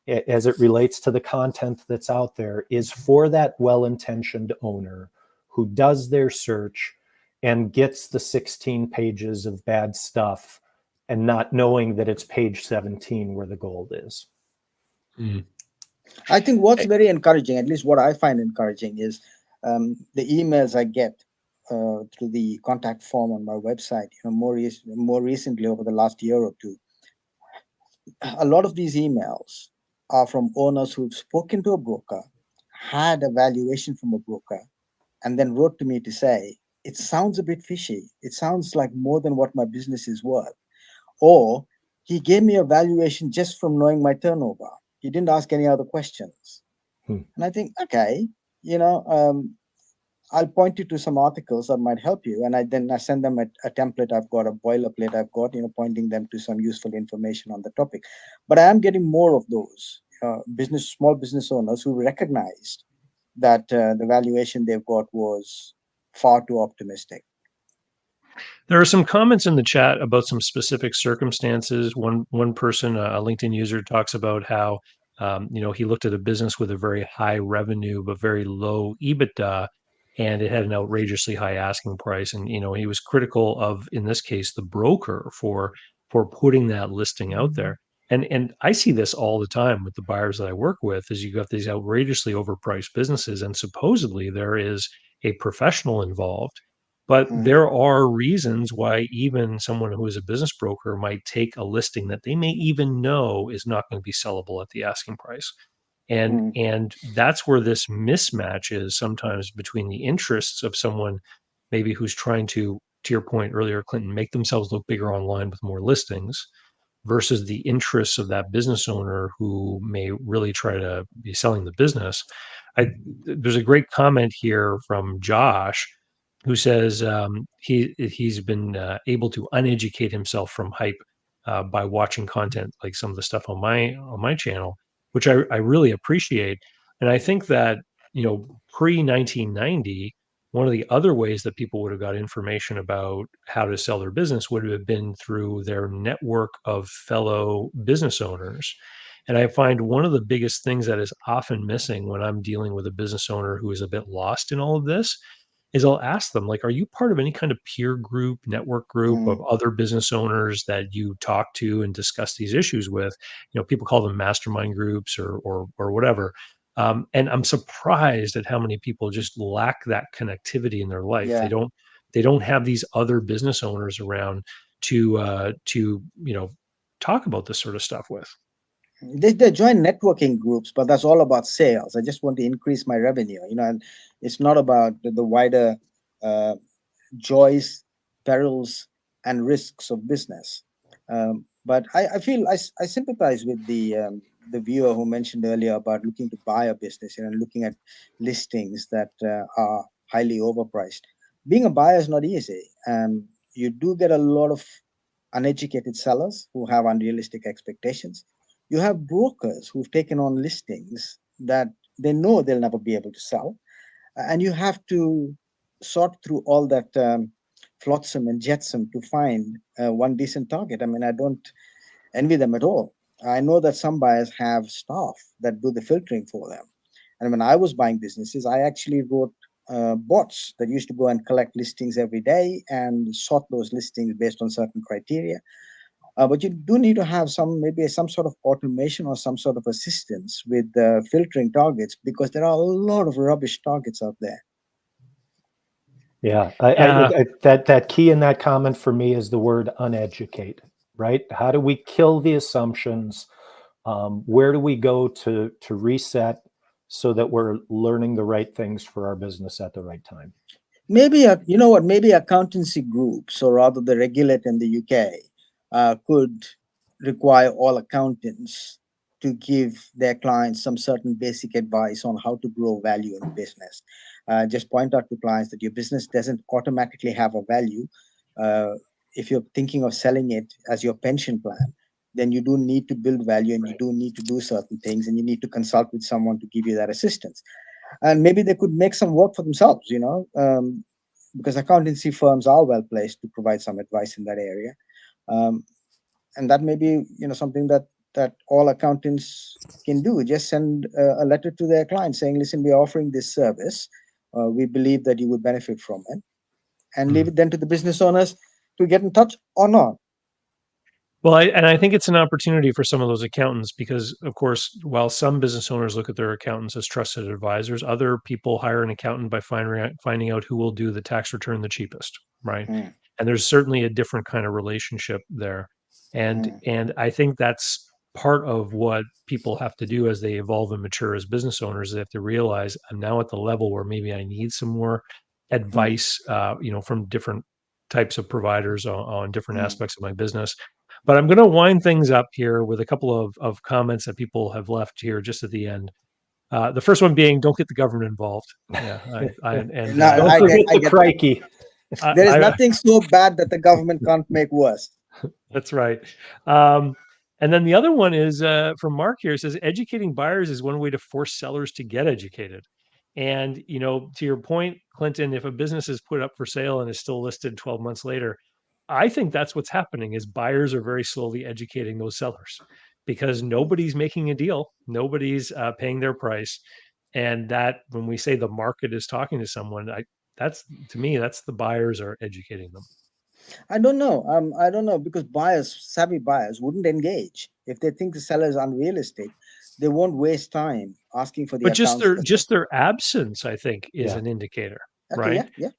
C: as it relates to the content that's out there is for that well-intentioned owner who does their search and gets the 16 pages of bad stuff and not knowing that it's page 17 where the gold is.
B: Mm.
A: I think what's very encouraging, at least what I find encouraging, is the emails I get through the contact form on my website. More recently, over the last year or two, a lot of these emails are from owners who've spoken to a broker, had a valuation from a broker, and then wrote to me to say, it sounds a bit fishy. It sounds like more than what my business is worth. Or he gave me a valuation just from knowing my turnover. He didn't ask any other questions.
C: Hmm.
A: And I think, okay, you know, um, I'll point you to some articles that might help you, and I send them a template I've got, a boilerplate I've got, pointing them to some useful information on the topic. But I am getting more of those small business owners who recognized that the valuation they've got was far too optimistic.
B: There are some comments in the chat about some specific circumstances. One person, a LinkedIn user, talks about how he looked at a business with a very high revenue but very low EBITDA, and it had an outrageously high asking price. And he was critical of, in this case, the broker for putting that listing out there. And I see this all the time with the buyers that I work with. Is you got these outrageously overpriced businesses, and supposedly there is a professional involved. But
A: Mm,
B: there are reasons why even someone who is a business broker might take a listing that they may even know is not going to be sellable at the asking price. And
A: mm,
B: and that's where this mismatch is sometimes between the interests of someone maybe who's trying to your point earlier, Clinton, make themselves look bigger online with more listings versus the interests of that business owner who may really try to be selling the business. There's a great comment here from Josh who says he's been able to uneducate himself from hype by watching content like some of the stuff on my channel, which I really appreciate. And I think that pre 1990, one of the other ways that people would have got information about how to sell their business would have been through their network of fellow business owners. And I find one of the biggest things that is often missing when I'm dealing with a business owner who is a bit lost in all of this is I'll ask them, like, are you part of any kind of peer group, network group of
A: mm.
B: other business owners that you talk to and discuss these issues with? People call them mastermind groups or whatever. And I'm surprised at how many people just lack that connectivity in their life.
A: Yeah.
B: They don't have these other business owners around to talk about this sort of stuff with.
A: They join networking groups, but that's all about sales. I just want to increase my revenue, and it's not about the wider uh, joys, perils, and risks of business. But I feel I sympathize with the viewer who mentioned earlier about looking to buy a business, and looking at listings that are highly overpriced. Being a buyer is not easy. You do get a lot of uneducated sellers who have unrealistic expectations. You have brokers who've taken on listings that they know they'll never be able to sell, and you have to sort through all that flotsam and jetsam to find one decent target. I mean, I don't envy them at all. I know that some buyers have staff that do the filtering for them. And when I was buying businesses, I actually wrote bots that used to go and collect listings every day and sort those listings based on certain criteria. But you do need to have maybe some sort of automation or some sort of assistance with filtering targets, because there are a lot of rubbish targets out there.
C: Yeah,
B: Yeah.
C: that key in that comment for me is the word uneducate, right? How do we kill the assumptions? Where do we go to reset so that we're learning the right things for our business at the right time?
A: Maybe maybe accountancy groups, or rather the regulator in the UK, could require all accountants to give their clients some certain basic advice on how to grow value in business. Just point out to clients that your business doesn't automatically have a value. Uh, if you're thinking of selling it as your pension plan, then you do need to build value, and you do need to do certain things, and you need to consult with someone to give you that assistance. And maybe they could make some work for themselves, because accountancy firms are well placed to provide some advice in that area. um, and that may be something that all accountants can do. Just send a letter to their clients saying, listen, we are offering this service, we believe that you would benefit from it, and leave
B: Mm.
A: it then to the business owners to get in touch or not.
B: Well, I think it's an opportunity for some of those accountants because, of course, while some business owners look at their accountants as trusted advisors, other people hire an accountant by finding out who will do the tax return the cheapest, right?
A: Mm,
B: And there's certainly a different kind of relationship there, and
A: mm,
B: and I think that's part of what people have to do as they evolve and mature as business owners. They have to realize I'm now at the level where maybe I need some more
A: mm,
B: advice, from different types of providers on different
A: mm.
B: aspects of my business. But I'm going to wind things up here with a couple of comments that people have left here just at the end. The first one being, don't get the government involved. Yeah,
A: No,
C: Don't
A: I
C: forget the
A: get that.
C: crikey.
A: There is nothing so bad that the government can't make worse.
B: That's right. And then the other one is from Mark here. It says educating buyers is one way to force sellers to get educated. And to your point, Clinton, if a business is put up for sale and is still listed 12 months later, I think that's what's happening is buyers are very slowly educating those sellers because nobody's making a deal, nobody's paying their price, and that when we say the market is talking to someone, that's to me that's the buyers are educating them.
A: I don't know. I don't know because savvy buyers, wouldn't engage if they think the seller is unrealistic. They won't waste time asking for the
B: But just
A: accounts.
B: their absence, I think, is an indicator,
A: Okay,
B: right?
A: yeah.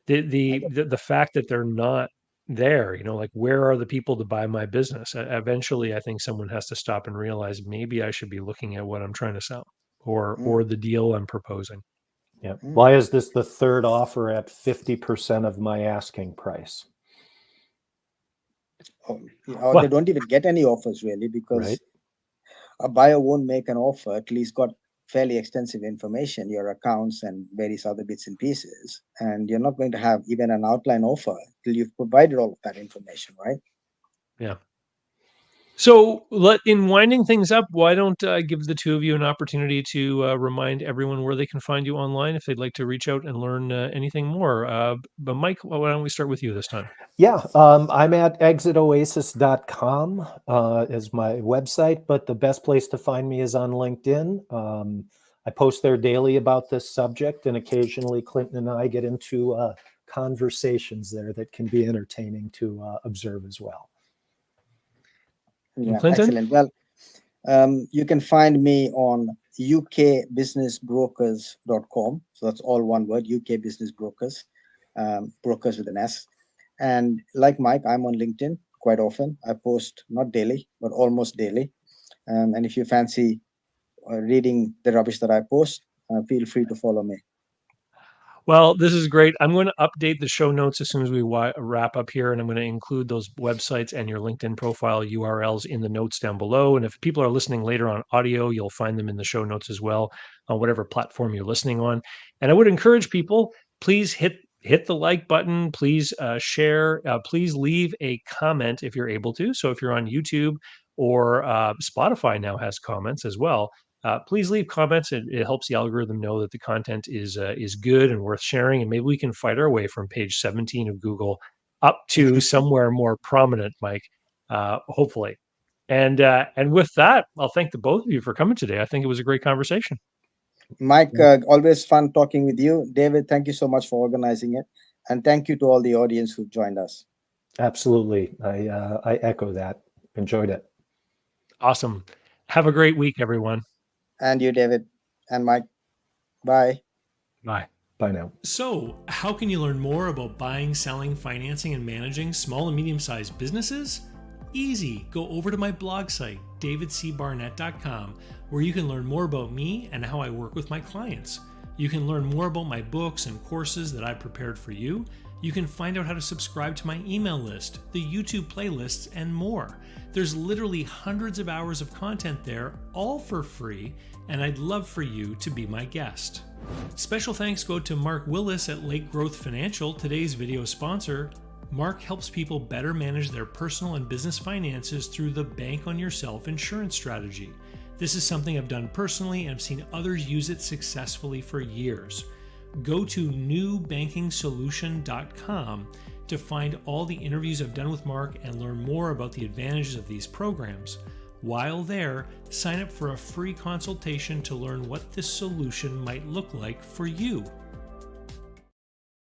B: The fact that they're not there, like where are the people to buy my business? Eventually, I think someone has to stop and realize maybe I should be looking at what I'm trying to sell or the deal I'm proposing.
C: Yeah. Why is this the third offer at 50% of my asking price?
A: Or they don't even get any offers really because a buyer won't make an offer till he's got fairly extensive information, your accounts and various other bits and pieces. And you're not going to have even an outline offer till you've provided all of that information, right?
B: Yeah. So in winding things up, why don't I give the two of you an opportunity to remind everyone where they can find you online if they'd like to reach out and learn anything more. But Mike, why don't we start with you this time?
C: Yeah, I'm at exitoasis.com is my website, but the best place to find me is on LinkedIn. I post there daily about this subject, and occasionally Clinton and I get into conversations there that can be entertaining to observe as well.
A: Yeah,
B: Clinton?
A: excellent. Well, you can find me on ukbusinessbrokers.com. So that's all one word, UK Business Brokers, brokers with an S. And like Mike, I'm on LinkedIn quite often. I post not daily, but almost daily. And if you fancy reading the rubbish that I post, feel free to follow me.
B: Well, this is great. I'm going to update the show notes as soon as we wrap up here, and I'm going to include those websites and your LinkedIn profile URLs in the notes down below. And if people are listening later on audio, you'll find them in the show notes as well on whatever platform you're listening on. And I would encourage people, please hit the like button, please share, please leave a comment if you're able to. So if you're on YouTube or Spotify now has comments as well. Please leave comments. It helps the algorithm know that the content is good and worth sharing. And maybe we can fight our way from page 17 of Google up to somewhere more prominent, Mike, hopefully. And with that, I'll thank the both of you for coming today. I think it was a great conversation.
A: Mike, always fun talking with you. David, thank you so much for organizing it. And thank you to all the audience who joined us.
C: Absolutely. I echo that. Enjoyed it.
B: Awesome. Have a great week, everyone.
A: And you, David and Mike. Bye.
B: Bye.
C: Bye now.
B: So, how can you learn more about buying, selling, financing, and managing small and medium-sized businesses? Easy. Go over to my blog site, davidcbarnett.com, where you can learn more about me and how I work with my clients. You can learn more about my books and courses that I've prepared for you. You can find out how to subscribe to my email list, the YouTube playlists, and more. There's literally hundreds of hours of content there, all for free, and I'd love for you to be my guest. Special thanks go to Mark Willis at Lake Growth Financial, today's video sponsor. Mark helps people better manage their personal and business finances through the Bank on Yourself insurance strategy. This is something I've done personally and I've seen others use it successfully for years. Go to newbankingsolution.com to find all the interviews I've done with Mark and learn more about the advantages of these programs. While there, sign up for a free consultation to learn what this solution might look like for you.